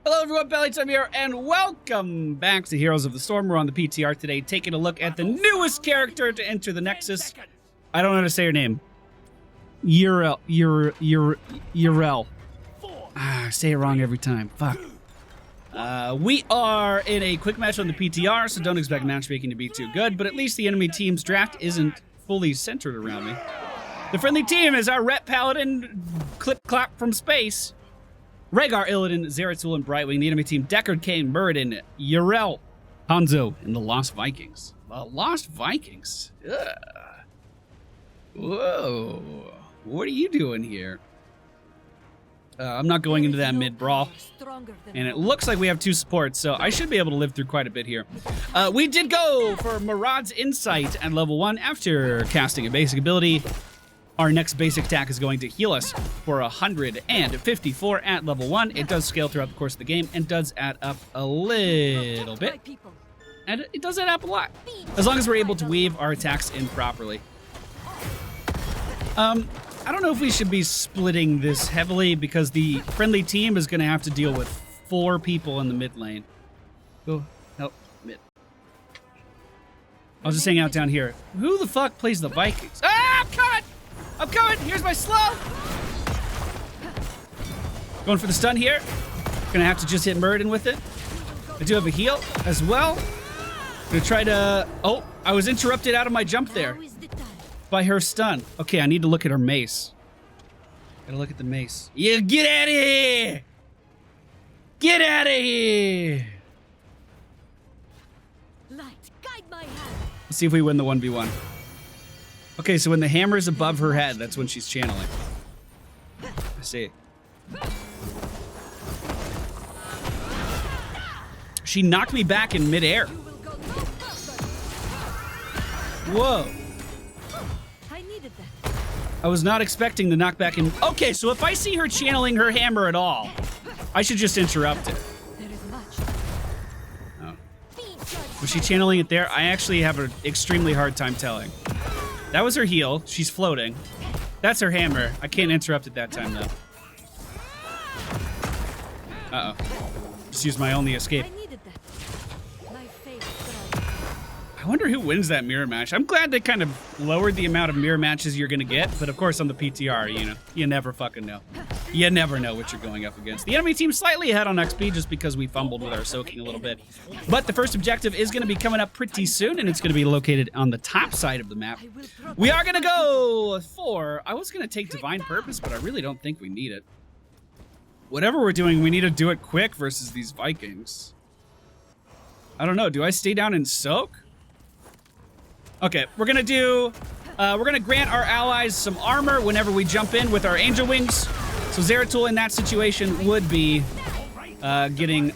Hello everyone, Pallytime here, and welcome back to Heroes of the Storm. We're on the PTR today, taking a look at the newest character to enter the Nexus. I don't know how to say her name. Yrel. I say it wrong every time. Fuck. We are in a quick match on the PTR, so don't expect matchmaking to be too good, but at least the enemy team's draft isn't fully centered around me. The friendly team is our Rep Paladin, Clip-Clap from space. Rhaegar, Illidan, Zeratul, and Brightwing. The enemy team, Deckard, Kane, Muradin, Yrel, Hanzo, and the Lost Vikings. The Lost Vikings? Ugh. Whoa. What are you doing here? I'm not going into that mid-brawl. And it looks like we have two supports, so I should be able to live through quite a bit here. We did go for Murad's Insight at level 1 after casting a basic ability. Our next basic attack is going to heal us for 154 at level 1. It does scale throughout the course of the game and does add up a little bit. And it does add up a lot, as long as we're able to weave our attacks in properly. I don't know if we should be splitting this heavily because the friendly team is going to have to deal with 4 people in the mid lane. Go help mid. I'll just hang out down here. Who the fuck plays the Vikings? Ah, I'm coming! I'm coming! Here's my slow! Going for the stun here. Gonna have to just hit Muradin with it. I do have a heal as well. Gonna try to... Oh, I was interrupted out of my jump there by her stun. Okay, I need to look at her mace. Gotta look at the mace. Yeah, get out of here! Get out of here! Light, guide my hand. Let's see if we win the 1v1. Okay, so when the hammer is above her head, that's when she's channeling. I see. She knocked me back in midair. Whoa. I needed that. I was not expecting the knockback in... Okay, so if I see her channeling her hammer at all, I should just interrupt it. There is much. Oh. Was she channeling it there? I actually have an extremely hard time telling. That was her heal. She's floating. That's her hammer. I can't interrupt it that time, though. Uh-oh. Just used my only escape. I needed that. My faith. I wonder who wins that mirror match. I'm glad they kind of lowered the amount of mirror matches you're gonna get, but of course on the PTR, you know, you never fucking know. You never know what you're going up against. The enemy team's slightly ahead on XP just because we fumbled with our soaking a little bit. But the first objective is gonna be coming up pretty soon, and it's gonna be located on the top side of the map. We are gonna go for... I was gonna take Divine Purpose, but I really don't think we need it. Whatever we're doing, we need to do it quick versus these Vikings. I don't know, do I stay down and soak? Okay, we're gonna do, we're gonna grant our allies some armor whenever we jump in with our angel wings. So Zeratul in that situation would be getting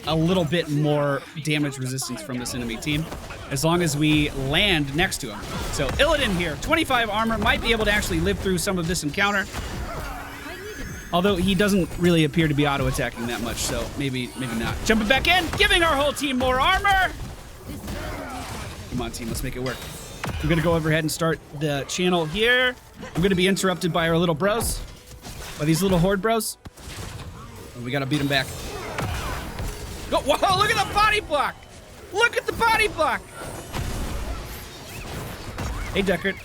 a little bit more damage resistance from this enemy team, as long as we land next to him. So Illidan here, 25 armor, might be able to actually live through some of this encounter. Although he doesn't really appear to be auto-attacking that much, so maybe not. Jumping back in, giving our whole team more armor! Come on, team, let's make it work. We're gonna go overhead and start the channel here. I'm gonna be interrupted by our little bros. By these little horde bros. And we gotta beat them back. Go, whoa, look at the body block! Look at the body block! Hey, Deckard.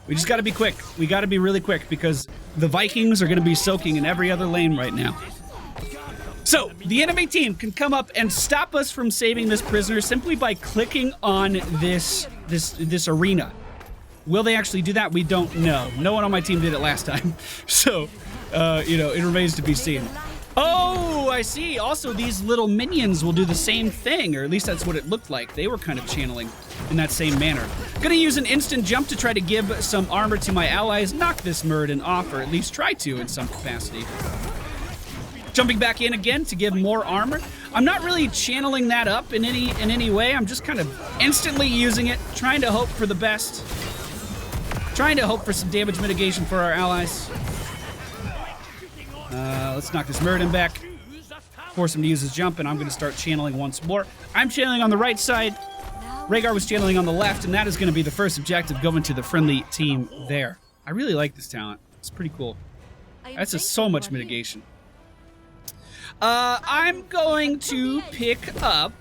We just gotta be quick. We gotta be really quick because the Vikings are gonna be soaking in every other lane right now. So, the enemy team can come up and stop us from saving this prisoner simply by clicking on this arena. Will they actually do that? We don't know. No one on my team did it last time. So, you know, it remains to be seen. Oh, I see. Also, these little minions will do the same thing, or at least that's what it looked like. They were kind of channeling in that same manner. Gonna use an instant jump to try to give some armor to my allies, knock this Muradin off, or at least try to in some capacity. Jumping back in again to give more armor. I'm not really channeling that up in any way. I'm just kind of instantly using it, trying to hope for the best. Trying to hope for some damage mitigation for our allies. Let's knock this Muradin back. Force him to use his jump, and I'm going to start channeling once more. I'm channeling on the right side. Rhaegar was channeling on the left, and that is going to be the first objective going to the friendly team there. I really like this talent. It's pretty cool. That's just so much mitigation. I'm going to pick up...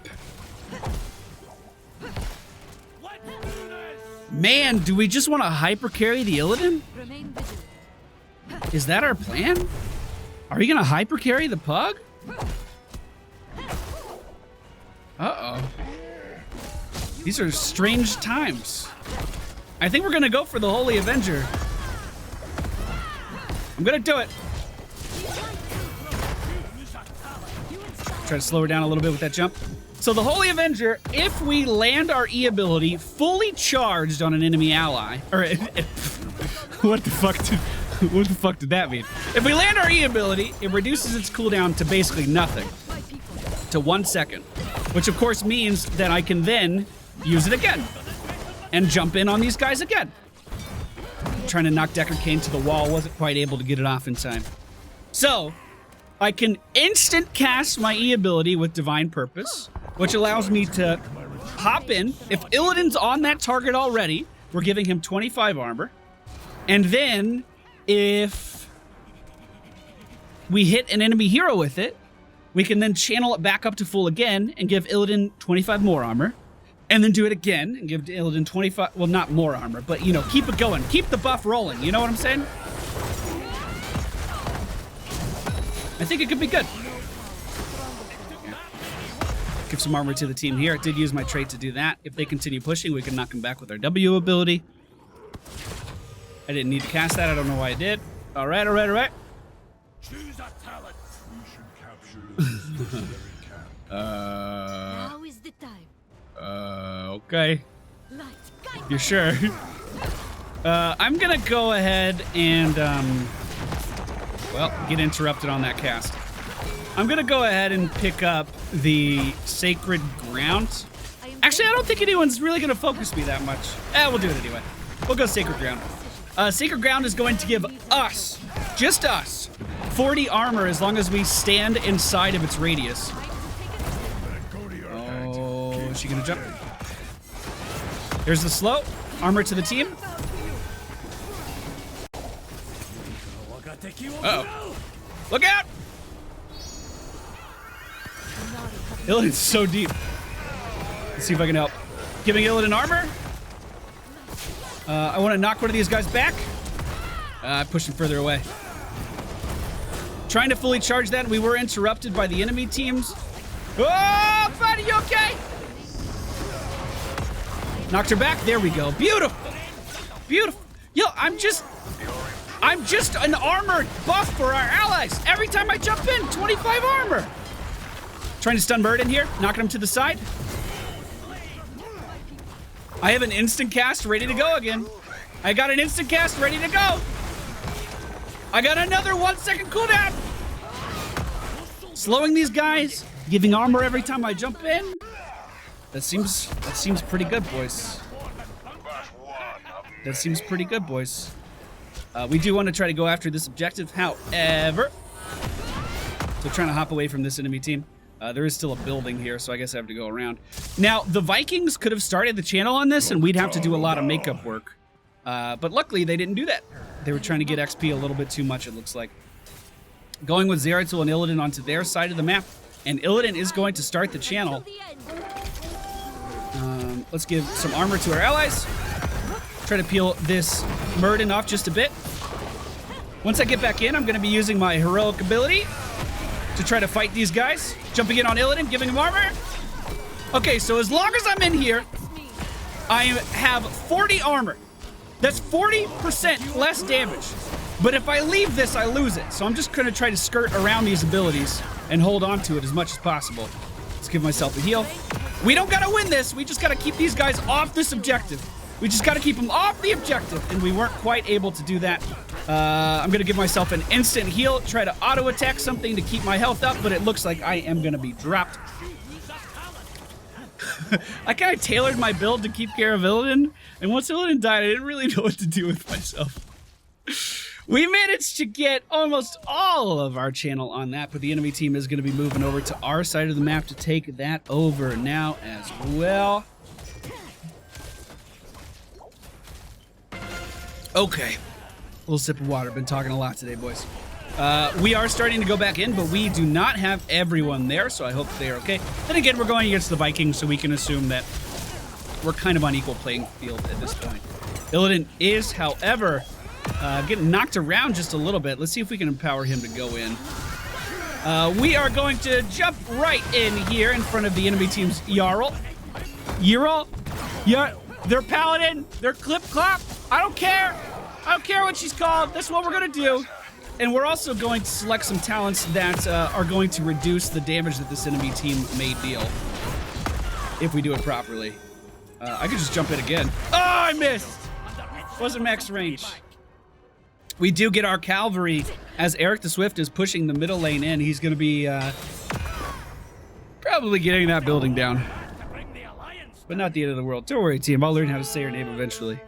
Man, do we just want to hyper carry the Illidan? Remain vigilant. Is that our plan? Are we gonna hyper carry the pug? Uh-oh. These are strange times. I think we're gonna go for the Holy Avenger. I'm gonna do it. Try to slow her down a little bit with that jump. So the Holy Avenger, if we land our E ability fully charged on an enemy ally, or what the fuck did that mean? If we land our E ability, it reduces its cooldown to basically nothing, to 1 second, which of course means that I can then use it again and jump in on these guys again. Trying to knock Decker Kane to the wall, wasn't quite able to get it off in time. So I can instant cast my E ability with Divine Purpose, which allows me to hop in. If Illidan's on that target already, we're giving him 25 armor. And then if we hit an enemy hero with it, we can then channel it back up to full again and give Illidan 25 more armor. And then do it again and give Illidan 25, well, not more armor, but, you know, keep it going. Keep the buff rolling. You know what I'm saying? I think it could be good. Give some armor to the team here. I did use my trait to do that. If they continue pushing, we can knock them back with our W ability. I didn't need to cast that. I don't know why I did. All right, all right, all right. Choose a talent. We should capture Now is the time. Okay. Light, guide You're sure? I'm gonna go ahead and, well, get interrupted on that cast. I'm gonna go ahead and pick up the Sacred Ground. Actually, I don't think anyone's really gonna focus me that much. We'll do it anyway. We'll go Sacred Ground. Sacred Ground is going to give us, just us, 40 armor as long as we stand inside of its radius. Oh, is she gonna jump? There's the slow. Armor to the team. Uh-oh. Look out! Illidan's so deep. Let's see if I can help. Giving Illidan armor. I want to knock one of these guys back. Push him further away. Trying to fully charge that. We were interrupted by the enemy teams. Oh, buddy, you okay? Knocked her back. There we go. Beautiful. Beautiful. Yo, I'm just an armored buff for our allies. Every time I jump in, 25 armor. Trying to stun Bird in here, knocking him to the side. I have an instant cast ready to go again. I got an instant cast ready to go. I got another 1 second cooldown. Slowing these guys, giving armor every time I jump in. That seems pretty good, boys. That seems pretty good, boys. We do want to try to go after this objective, however. So trying to hop away from this enemy team. There is still a building here, so I guess I have to go around. Now, the Vikings could have started the channel on this, and we'd have to do a lot of makeup work. But luckily, they didn't do that. They were trying to get XP a little bit too much, it looks like. Going with Yrel and Illidan onto their side of the map, and Illidan is going to start the channel. Let's give some armor to our allies. Try to peel this Murden off just a bit. Once I get back in, I'm going to be using my heroic ability to try to fight these guys. Jumping in on Illidan, giving him armor. Okay, so as long as I'm in here, I have 40 armor. That's 40% less damage. But if I leave this, I lose it. So I'm just going to try to skirt around these abilities and hold on to it as much as possible. Let's give myself a heal. We don't got to win this. We just got to keep these guys off this objective. We just got to keep them off the objective. And we weren't quite able to do that. I'm going to give myself an instant heal. Try to auto-attack something to keep my health up. But it looks like I am going to be dropped. I kind of tailored my build to keep care of Illidan. And once Illidan died, I didn't really know what to do with myself. We managed to get almost all of our channel on that, but the enemy team is going to be moving over to our side of the map to take that over now as well. Okay. A little sip of water. Been talking a lot today, boys. We are starting to go back in, but we do not have everyone there, so I hope they are okay. Then again, we're going against the Vikings, so we can assume that we're kind of on equal playing field at this point. Illidan is, however, getting knocked around just a little bit. Let's see if we can empower him to go in. We are going to jump right in here in front of the enemy team's Yrel. Yeah, they're Paladin, they're Clip Clop. I don't care. I don't care what she's called. That's what we're gonna do. And we're also going to select some talents that are going to reduce the damage that this enemy team may deal if we do it properly. I could just jump in again. Oh, I missed. Wasn't max range. We do get our cavalry as Eric the Swift is pushing the middle lane in. He's going to be probably getting that building down. But not the end of the world. Don't worry, team. I'll learn how to say your name eventually.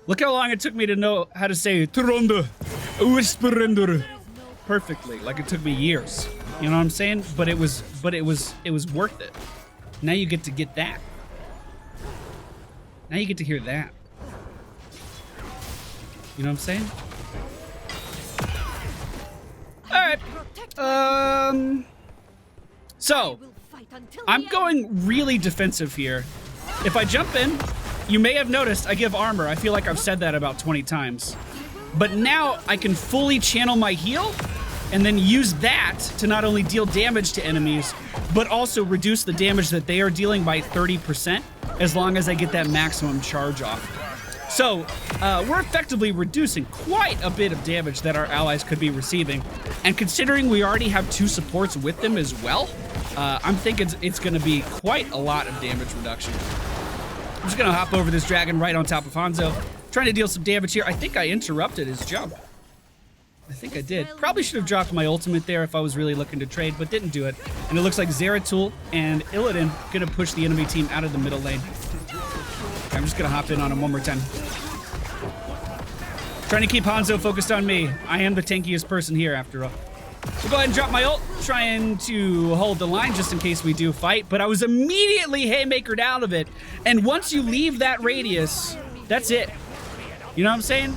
Look how long it took me to know how to say Tronda Whisperender perfectly. Like it took me years. You know what I'm saying? But it was worth it. Now you get to get that. Now you get to hear that. You know what I'm saying? Alright. So, I'm going really defensive here. If I jump in, you may have noticed I give armor. I feel like I've said that about 20 times. But now I can fully channel my heal and then use that to not only deal damage to enemies, but also reduce the damage that they are dealing by 30% as long as I get that maximum charge off. So, we're effectively reducing quite a bit of damage that our allies could be receiving. And considering we already have 2 supports with them as well, I'm thinking it's going to be quite a lot of damage reduction. I'm just going to hop over this dragon right on top of Hanzo, trying to deal some damage here. I think I interrupted his jump. I think I did. Probably should have dropped my ultimate there if I was really looking to trade, but didn't do it. And it looks like Zeratul and Illidan going to push the enemy team out of the middle lane. I'm just going to hop in on him one more time. Trying to keep Hanzo focused on me. I am the tankiest person here, after all. We'll go ahead and drop my ult, trying to hold the line just in case we do fight, but I was immediately haymakered out of it. And once you leave that radius, that's it. You know what I'm saying?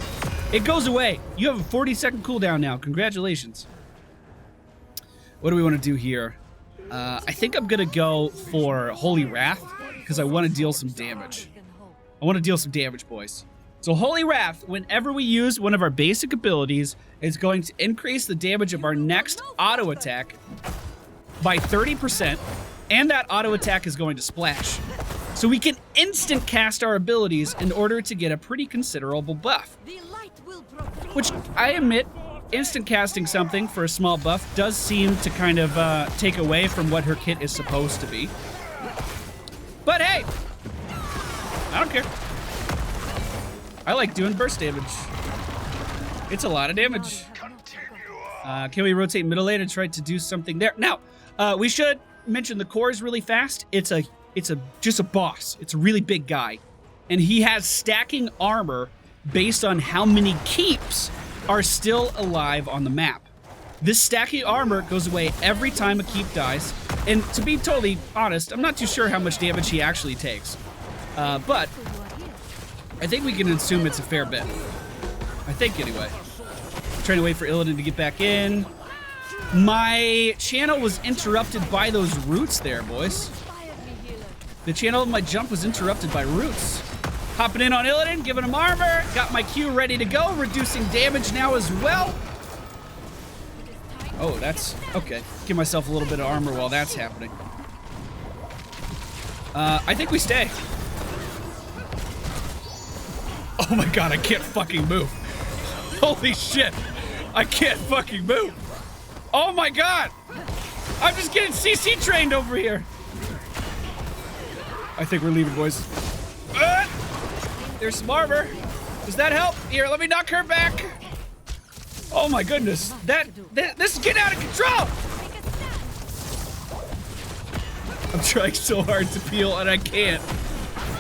It goes away. You have a 40-second cooldown now. Congratulations. What do we want to do here? I think I'm going to go for Holy Wrath, because I want to deal some damage. I want to deal some damage, boys. So Holy Wrath, whenever we use one of our basic abilities, is going to increase the damage of our next auto attack by 30%, and that auto attack is going to splash. So we can instant cast our abilities in order to get a pretty considerable buff. Which, I admit, instant casting something for a small buff does seem to kind of take away from what her kit is supposed to be. But hey, I don't care. I like doing burst damage. It's a lot of damage. Can we rotate middle lane and try to do something there? Now, we should mention the core is really fast. It's just a boss. It's a really big guy. And he has stacking armor based on how many keeps are still alive on the map. This stacking armor goes away every time a keep dies. And to be totally honest, I'm not too sure how much damage he actually takes. But I think we can assume it's a fair bit. I think, anyway. Trying to wait for Illidan to get back in. My channel was interrupted by those roots there, boys. The channel of my jump was interrupted by roots. Hopping in on Illidan, giving him armor. Got my Q ready to go, reducing damage now as well. Oh, that's... okay. Give myself a little bit of armor while that's happening. I think we stay. Oh my god, I can't fucking move. Holy shit. I can't fucking move. Oh my god. I'm just getting CC trained over here. I think we're leaving, boys. There's some armor. Does that help? Here, let me knock her back. Oh my goodness. This is getting out of control. I'm trying so hard to peel and I can't.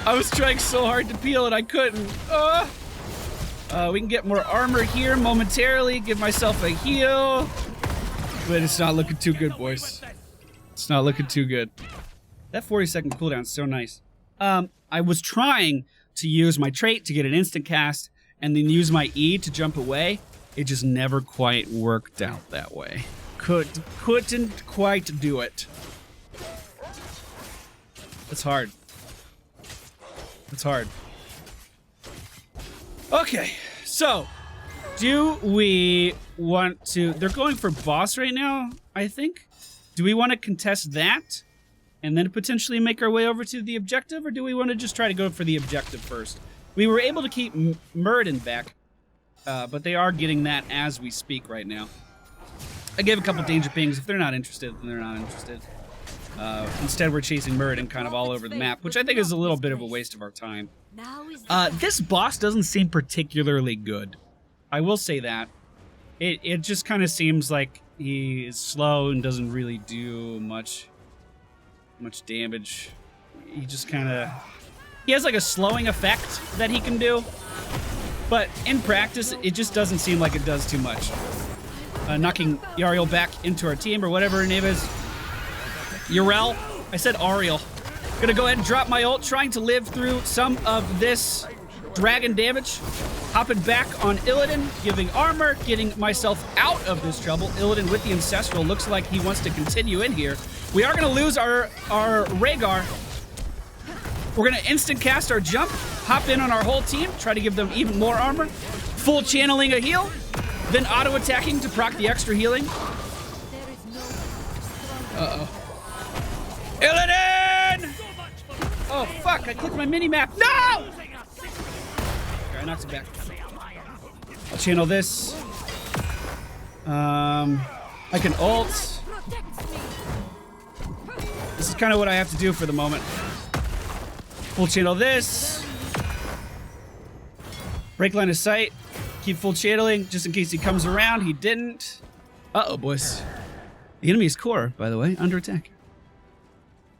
I was trying so hard to peel and I couldn't. We can get more armor here momentarily. Give myself a heal. But it's not looking too good, boys. It's not looking too good. That 40-second cooldown is so nice. I was trying to use my trait to get an instant cast and then use my E to jump away. It just never quite worked out that way. Couldn't quite do it. It's hard. It's hard. Okay, so do we want to... They're going for boss right now, I think. Do we want to contest that and then potentially make our way over to the objective, or do we want to just try to go for the objective first? We were able to keep Muradin back, but they are getting that as we speak right now. I gave a couple danger pings. If they're not interested, then they're not interested. Instead, we're chasing Muradin kind of all over the map, which I think is a little bit of a waste of our time. This boss doesn't seem particularly good. I will say that. It just kind of seems like he is slow and doesn't really do much damage. He just kind of... He has like a slowing effect that he can do, but in practice, it just doesn't seem like it does too much. Knocking Yrel back into our team, or whatever her name is. Yrel? I said Yrel. Gonna go ahead and drop my ult, trying to live through some of this dragon damage. Hopping back on Illidan, giving armor, getting myself out of this trouble. Illidan with the Ancestral looks like he wants to continue in here. We are gonna lose our Rhaegar. We're gonna instant cast our jump, hop in on our whole team, try to give them even more armor. Full channeling a heal, then auto attacking to proc the extra healing. Uh-oh. Illidan! Oh, fuck, I clicked my mini-map. No! Okay, I knocked it back. I'll channel this. I can ult. This is kind of what I have to do for the moment. Full channel this. Break line of sight. Keep full channeling just in case he comes around. He didn't. Uh-oh, boys. The enemy's core, by the way, under attack.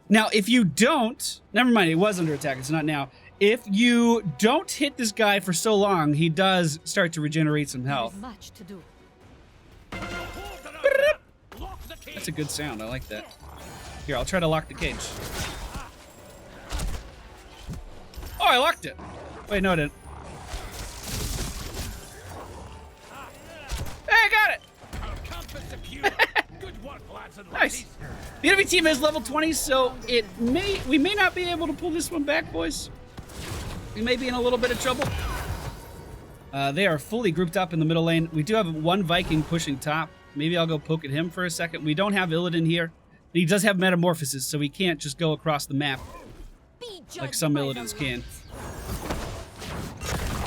Now, if you don't... Never mind, it was under attack. It's not now. If you don't hit this guy for so long, he does start to regenerate some health. Much to do. That's a good sound. I like that. Here, I'll try to lock the cage. Oh, I locked it. Wait, no, I didn't. Hey, I got it! Nice. The enemy team is level 20, so we may not be able to pull this one back, boys. We may be in a little bit of trouble. They are fully grouped up in the middle lane. We do have one Viking pushing top. Maybe I'll go poke at him for a second. We don't have Illidan here. He does have Metamorphosis, so he can't just go across the map like some Illidans can.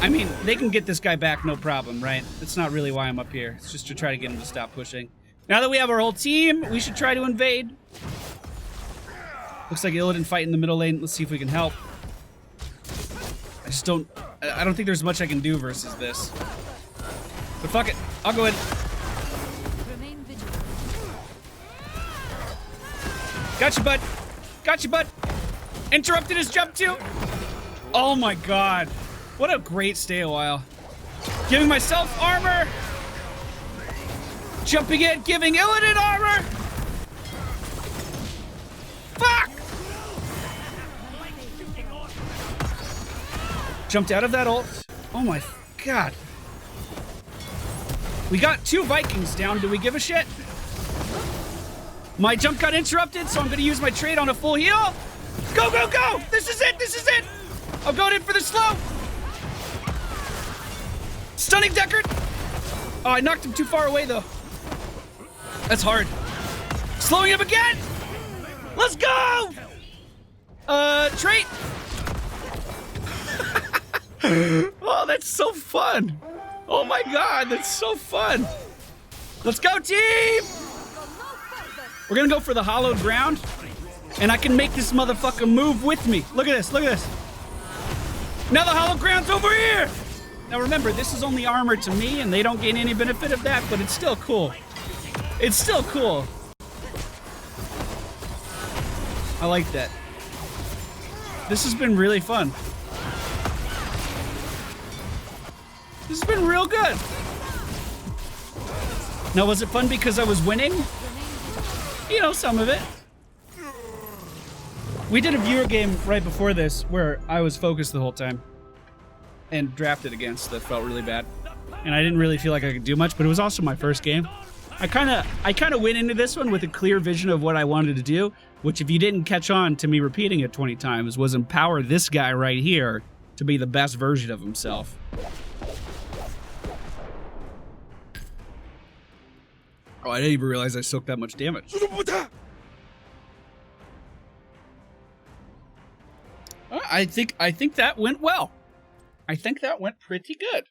I mean, they can get this guy back no problem, right? That's not really why I'm up here. It's just to try to get him to stop pushing. Now that we have our whole team, we should try to invade. Looks like Illidan fighting the middle lane. Let's see if we can help. I don't think there's much I can do versus this. But fuck it. I'll go ahead. Remain vigilant. Gotcha, bud. Gotcha, bud. Interrupted his jump too. Oh my god. What a great stay a while. Giving myself armor. Jumping in, giving Illidan armor. Fuck! Jumped out of that ult. Oh my god. We got 2 Vikings down. Do we give a shit? My jump got interrupted, so I'm going to use my trade on a full heal. Go, go, go! This is it! This is it! I'm going in for the slow. Stunning Deckard! Oh, I knocked him too far away, though. That's hard. Slowing him again! Let's go! Trait! Oh, that's so fun! Oh my god, that's so fun! Let's go, team! We're gonna go for the hollowed ground, and I can make this motherfucker move with me. Look at this, look at this. Now the hollowed ground's over here! Now remember, this is only armor to me, and they don't gain any benefit of that, but it's still cool. It's still cool. I like that. This has been really fun. This has been real good. Now, was it fun because I was winning? You know, some of it. We did a viewer game right before this where I was focused the whole time and drafted against. That felt really bad. and I didn't really feel like I could do much, but it was also my first game. I kind of went into this one with a clear vision of what I wanted to do, which if you didn't catch on to me repeating it 20 times, was empower this guy right here to be the best version of himself. Oh, I didn't even realize I soaked that much damage. I think that went well. I think that went pretty good.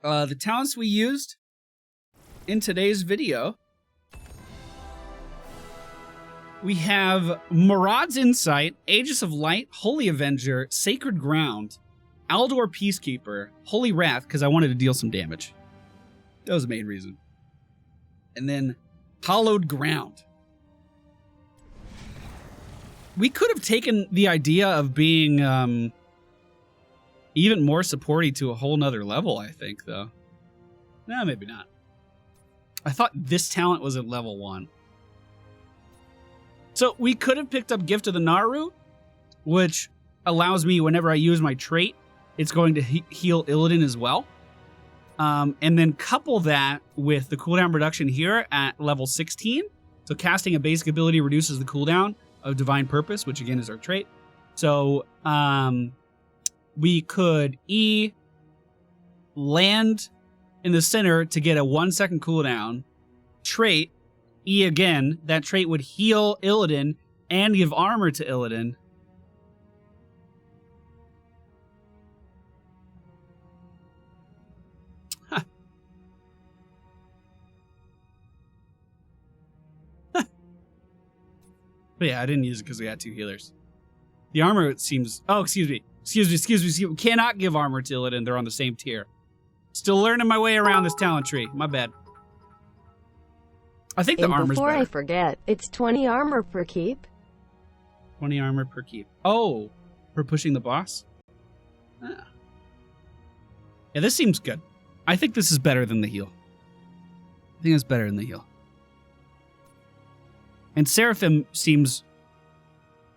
The talents we used in today's video. We have Marad's Insight, Aegis of Light, Holy Avenger, Sacred Ground, Aldor Peacekeeper, Holy Wrath, because I wanted to deal some damage. That was the main reason. And then Hallowed Ground. We could have taken the idea of being even more supporty to a whole nother level, I think, though. No, maybe not. I thought this talent was at level 1. So we could have picked up Gift of the Naru, which allows me, whenever I use my trait, it's going to heal Illidan as well. And then couple that with the cooldown reduction here at level 16. So casting a basic ability reduces the cooldown of Divine Purpose, which again is our trait. So we could land in the center to get a 1-second cooldown. Trait, E again. That trait would heal Illidan and give armor to Illidan. But yeah, I didn't use it because we had 2 healers. The armor, it seems... Oh, excuse me. We cannot give armor to Illidan. They're on the same tier. Still learning my way around this talent tree. My bad. I think the armor's before better. I forget, it's 20 armor per keep. 20 armor per keep. Oh, for pushing the boss? Ah. Yeah, this seems good. I think this is better than the heal. I think it's better than the heal. And Seraphim seems...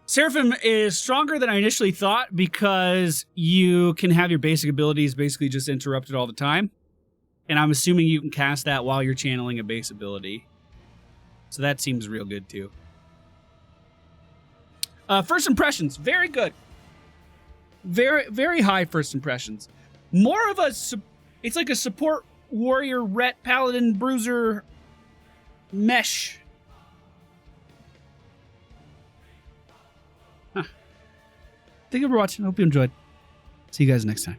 Seraphim is stronger than I initially thought because you can have your basic abilities basically just interrupted all the time. And I'm assuming you can cast that while you're channeling a base ability. So that seems real good too. First impressions, very good. Very, very high first impressions. More of a... It's like a support warrior, ret, paladin, bruiser, mesh. Thank you for watching. I hope you enjoyed. See you guys next time.